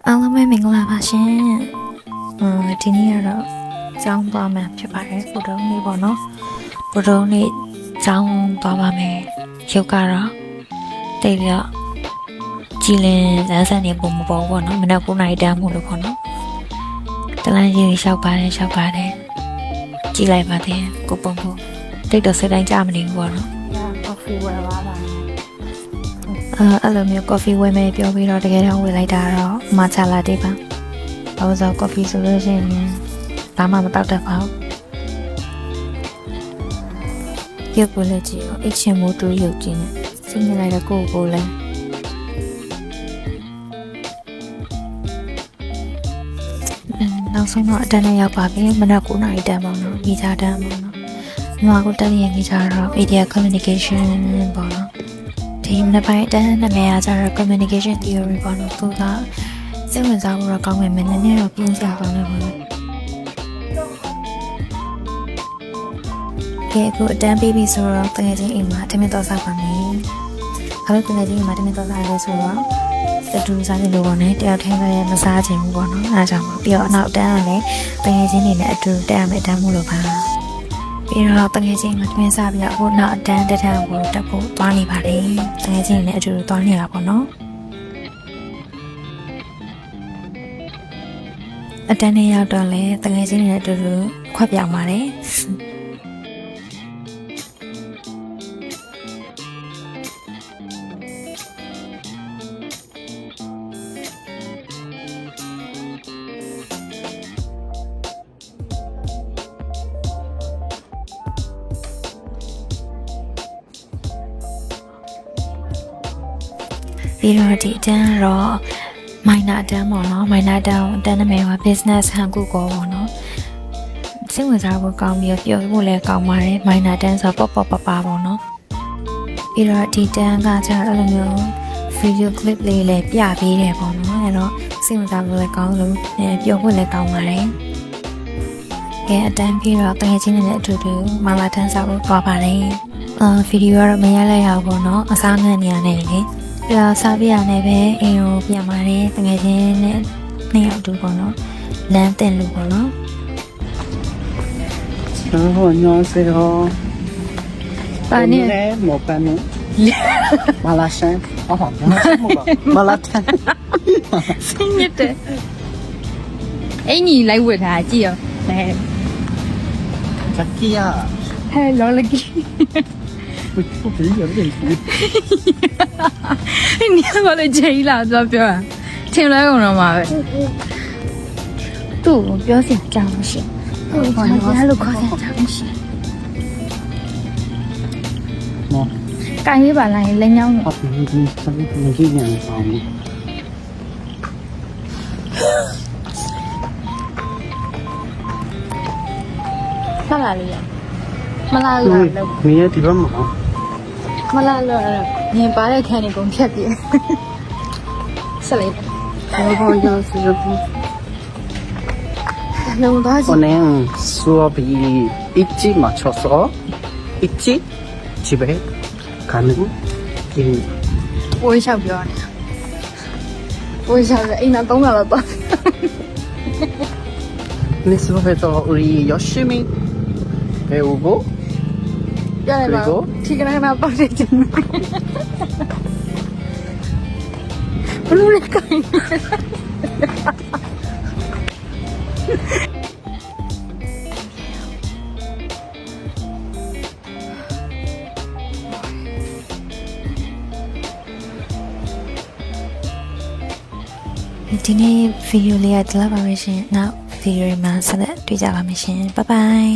အားလုံးပဲမင်္ဂလာပါရှင်ဒီနေ့ကတော့ကျောင်းသွားမှာဖြစ်ပါတယ်ဘုဒ္ဓနေ့ပေါ့နော်ဘုဒ္ဓနေ့ကျောင်းသွားပါမယ်ရုပ်ကတော့တိတ်ပြီးတော့ကြည်လင်ဇန်းဆန်နေပုံမပေါ်ပေါ့နော်မနေ့9 နာရီတန်းမို့လို့ပေါ့နော်တလန်းကြီးလျှောက်ပါတယ်ကြည်လိုက်ပါသေးကိုပုံဖို့တိတ်တော့စိတ်တိုင်းကြမနေဘူးပေါ့နော် coffee ဝယ်ပါလား အဲ့လိုမျိုး coffee ဝယ်မယ်ပြောပြီးတော့တကယ်တော့ဝယ်လိုက်တာတော့မာချလာတေးပါဘာလို့ဆို coffee ဆိုလို့ရှိရင်ဘာမှမတောက်တတ်ပါဘူးရုပ်ကိုလည်းကြည့်အိတ်ချင်မို့တူရုပ်ကြည့်နေစိတ်နေလိုက်တော့ကိုလည်းနောက်ဆုံးတော့အတန်းနဲ့ရောက်ပါပြီမနက်9 နာရီတန်းပေါ့နော်မိသားတန်းပေါ့နော်ညီမကိုတက်ရမိသားတော့ media communication ပေါ့နော်ဒီမနက်ပိုင်းအတန်းနာမည်အားကြတော့ communication theory ပေါ့နော်သူကစိတ်ဝင်စားဖို့တော့ကောင်းမယ်မနေ့နဲ့တော့ပြင်းစရာကောင်းတယ်ပေါ့နော်ကဲအခုအတန်းပြီးပြီဆိုတော့တကယ်ချင်းအိမ်မှာတမင်တော့စားပါမယ်။အဲ့လိုတကယ်ချင်းအိမ်မှာတမင်တော့စားရဲဆိုတော့တူစားနေလို့ပေါ့နဲ့တယောက်ထင်းလည်းမစားချင်ဘူးပေါ့နော်။အဲဒါကြောင့်ပြီးတော့နောက်အတန်းကလည်းတကယ်ချင်းနေနဲ့အတူတက်ရမယ်အတန်းမို့လို့ပါ။ပြီးတော့တကယ်ချင်းမှာတမင်စားပြီးတော့အခုနောက်အတန်းတက်ကိုတက်ဖို့သွားနေပါတယ်။တကယ်ချင်းနဲ့အတူသွားနေတာပေါ့နော်။အတန်းနဲ့ရောက်တော့လေတကယ်ချင်းနဲ့အတူခွက်ပြောင်ပါတယ်။ပြီးတော့ဒီအတန်းတော့မိုင်နာအတန်းပေါ့နော်မိုင်နာအတန်းနာမည်က business ဟန်ကူကောပေါ့နော်စိတ်ဝင်စားဖို့ကောင်းပြီးပြောဖို့လည်းကောင်းပါတယ်မိုင်နာအတန်းဆိုတော့ပေါ့ပါပေါ့နော်ပြီးတော့ဒီတန်းကကျတော့အဲ့လိုမျိုး video clip လေးလည်းပြပေးတယ်ပေါ့နော်အဲ့တော့စိတ်ဝင်စားဖို့လည်းကောင်းလို့ပြောဖို့လည်းကောင်းပါတယ်ကဲအတန်းပြီးတော့တကယ်ချင်းနဲ့အတူတူမလာတန်းစားဖို့သွားပါတယ်ဗီဒီယိုကတော့မရလိုက်ရဘူးပေါ့နော်အစားငတ်နေရနေလေပြစားပြရနေပဲအိမ်ကိုပြန်ပါတယ်တကယ်ချင်းနဲ့နှစ်ယောက်တူပေါ့နော်လမ်းတင်လို့ပေါ့နော်안녕하세요. 아니. 오늘의 먹방은 말라샹. 말라탕. 생일 때 애니 라이브 다 지요. 네. 자기야. 헬로 르기. 뭐 빌려야 돼. 니가 원래 제일 나서 뼈. 제일 나오는 말. 또 뼈시 장시. 자기로 커서 장시. 뭐. 까이 발라이 레냥. 아, 저기 그냥 싸움. 살라리야. 말라로. 미에 뒤로 먹어. 말라로. 니 바래 캔이 공 폈디. 살레. 안녕하세요. 너무 하지. 오늘 수업이 일찍 맞춰서 일찍 집에 가는 길입니다. 我想不要你。我想着，哎，那懂了吧？ 근데 수업에서 우리 열심히 배우고 要来吧 그리고 ？去跟他报这件。不是那个。ဒီနေ့ဗီဒီယိုလေးကဒီလောက်ပါပဲရှင်နောက်ဗီဒီယိုမှာဆက်လက်တွေ့ကြပါမယ်ရှင် bye bye